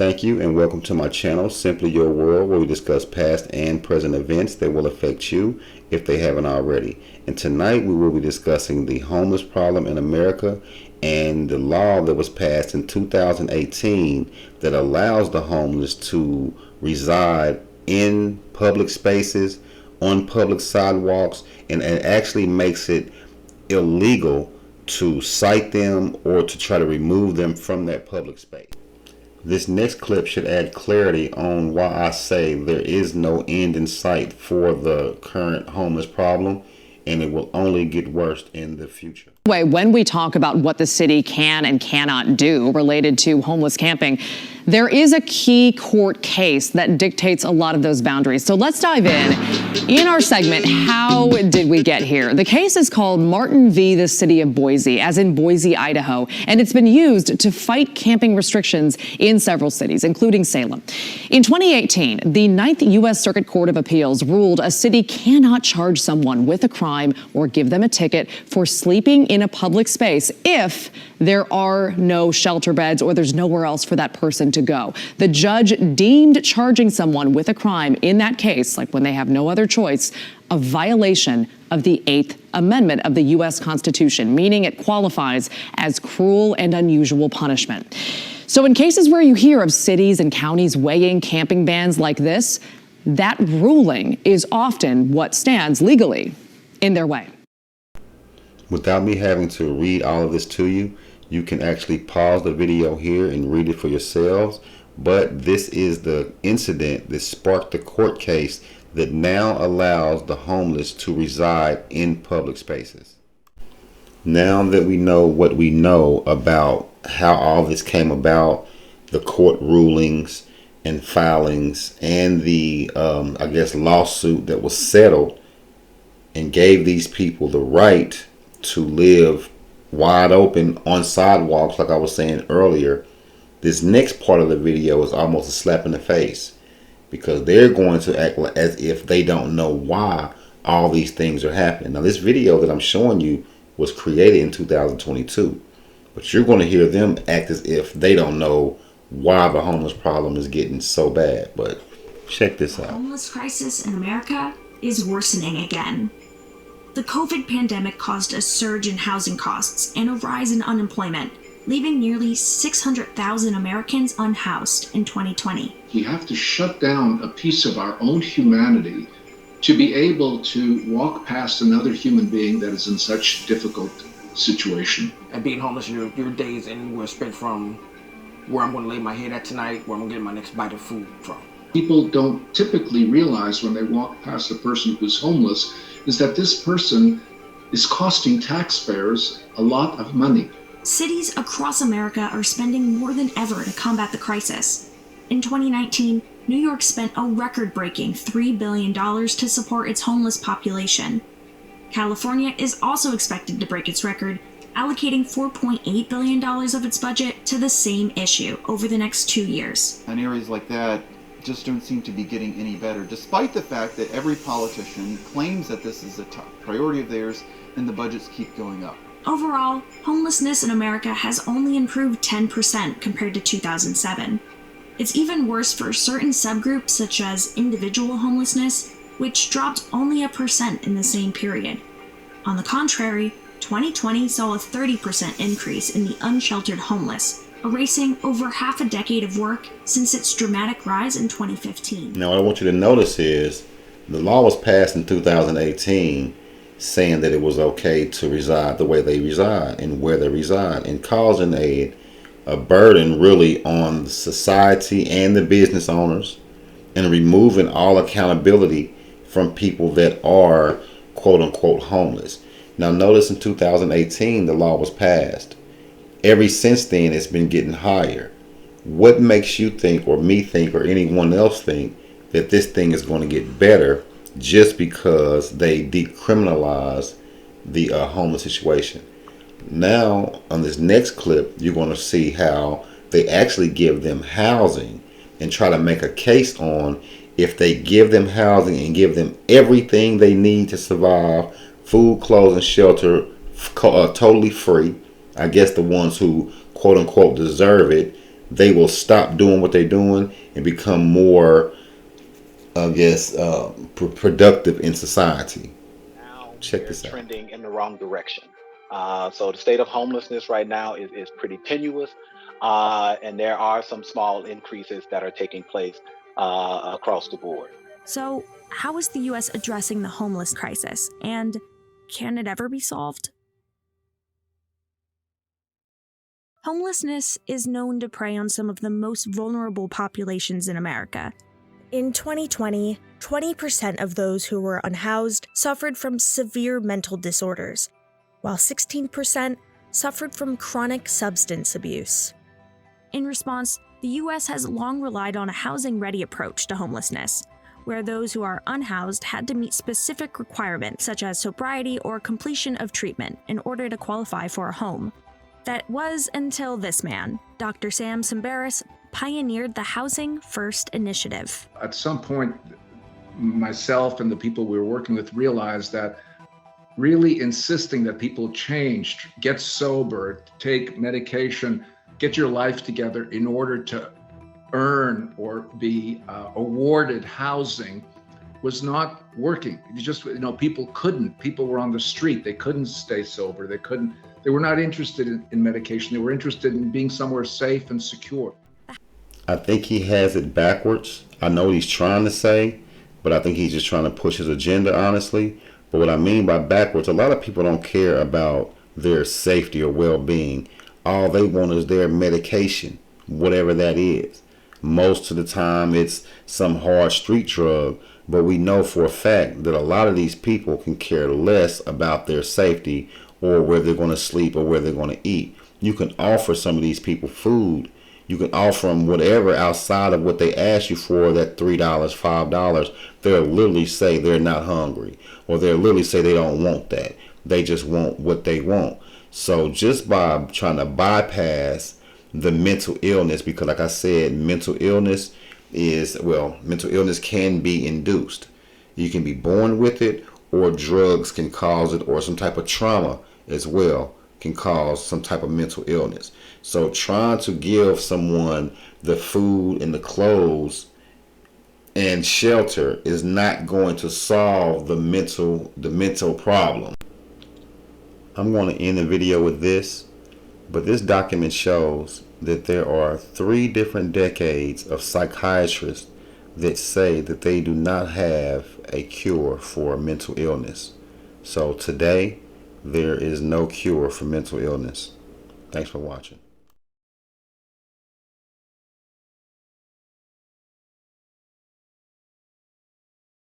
Thank you and welcome to my channel, Simply Your World, where we discuss past and present events that will affect you if they haven't already. And tonight we will be discussing the homeless problem in America and the law that was passed in 2018 that allows the homeless to reside in public spaces, on public sidewalks, and actually makes it illegal to cite them or to try to remove them from that public space. This next clip should add clarity on why I say there is no end in sight for the current homeless problem, and it will only get worse in the future. When we talk about what the city can and cannot do related to homeless camping, there is a key court case that dictates a lot of those boundaries. So let's dive in our segment, How Did We Get Here? The case is called Martin v. the City of Boise, as in Boise, Idaho, and it's been used to fight camping restrictions in several cities, including Salem. In 2018, the 9th U.S. Circuit Court of Appeals ruled a city cannot charge someone with a crime or give them a ticket for sleeping in a public space if there are no shelter beds or there's nowhere else for that person to go. The judge deemed charging someone with a crime in that case, like when they have no other choice, a violation of the 8th Amendment of the U.S. Constitution, meaning it qualifies as cruel and unusual punishment. So in cases where you hear of cities and counties weighing camping bans like this, that ruling is often what stands legally in their way. Without me having to read all of this to you, you can actually pause the video here and read it for yourselves. But this is the incident that sparked the court case that now allows the homeless to reside in public spaces. Now that we know what we know about how all this came about, the court rulings and filings and the, lawsuit that was settled and gave these people the right to live wide open on sidewalks, like I was saying earlier, this next part of the video is almost a slap in the face, because they're going to act as if they don't know why all these things are happening. Now, this video that I'm showing you was created in 2022, but you're going to hear them act as if they don't know why the homeless problem is getting so bad. But check this out. The homeless crisis in America is worsening again. The COVID pandemic caused a surge in housing costs and a rise in unemployment, leaving nearly 600,000 Americans unhoused in 2020. We have to shut down a piece of our own humanity to be able to walk past another human being that is in such a difficult situation. And being homeless, your days anywhere spent from where I'm going to lay my head at tonight, where I'm going to get my next bite of food from. People don't typically realize when they walk past a person who's homeless is that this person is costing taxpayers a lot of money. Cities across America are spending more than ever to combat the crisis. In 2019, New York spent a record-breaking $3 billion to support its homeless population. California is also expected to break its record, allocating $4.8 billion of its budget to the same issue over the next 2 years. And areas like that just don't seem to be getting any better, despite the fact that every politician claims that this is a top priority of theirs, and the budgets keep going up. Overall, homelessness in America has only improved 10% compared to 2007. It's even worse for certain subgroups such as individual homelessness, which dropped only 1% in the same period. On the contrary, 2020 saw a 30% increase in the unsheltered homeless, erasing over half a decade of work since its dramatic rise in 2015. Now, what I want you to notice is the law was passed in 2018 saying that it was okay to reside the way they reside and where they reside, and causing a burden really on society and the business owners, and removing all accountability from people that are quote-unquote homeless. Now, notice in 2018 the law was passed. Ever since then, it's been getting higher. What makes you think, or me think, or anyone else think that this thing is going to get better just because they decriminalize the homeless situation? Now, on this next clip, you're going to see how they actually give them housing and try to make a case on if they give them housing and give them everything they need to survive, food, clothes, and shelter, totally free. I guess the ones who quote unquote deserve it, they will stop doing what they're doing and become more, I guess, productive in society. Now Check they're this out. trending in the wrong direction. So the state of homelessness right now is pretty tenuous, and there are some small increases that are taking place across the board. So, how is the US addressing the homeless crisis? And can it ever be solved? Homelessness is known to prey on some of the most vulnerable populations in America. In 2020, 20% of those who were unhoused suffered from severe mental disorders, while 16% suffered from chronic substance abuse. In response, the US has long relied on a housing-ready approach to homelessness, where those who are unhoused had to meet specific requirements such as sobriety or completion of treatment in order to qualify for a home. That was until this man, Dr. Sam Simbaris, pioneered the Housing First initiative. At some point, myself and the people we were working with realized that really insisting that people change, get sober, take medication, get your life together in order to earn or be awarded housing was not working. It just, people couldn't. People were on the street. They couldn't stay sober. They were not interested in medication. They were interested in being somewhere safe and secure. I think he has it backwards. I know what he's trying to say, but I think he's just trying to push his agenda, honestly. But what I mean by backwards, a lot of people don't care about their safety or well-being. All they want is their medication, whatever that is. Most of the time, it's some hard street drug, but we know for a fact that a lot of these people can care less about their safety or where they're going to sleep or where they're going to eat. You can offer some of these people food. You can offer them whatever outside of what they ask you for, that $3, $5. They'll literally say they're not hungry, or they'll literally say they don't want that. They just want what they want. So just by trying to bypass the mental illness, because like I said, mental illness can be induced. You can be born with it, or drugs can cause it, or some type of trauma as well can cause some type of mental illness. So trying to give someone the food and the clothes and shelter is not going to solve the mental problem. I'm going to end the video with this, but this document shows that there are 3 different decades of psychiatrists that say that they do not have a cure for mental illness. So today, there is no cure for mental illness. Thanks for watching.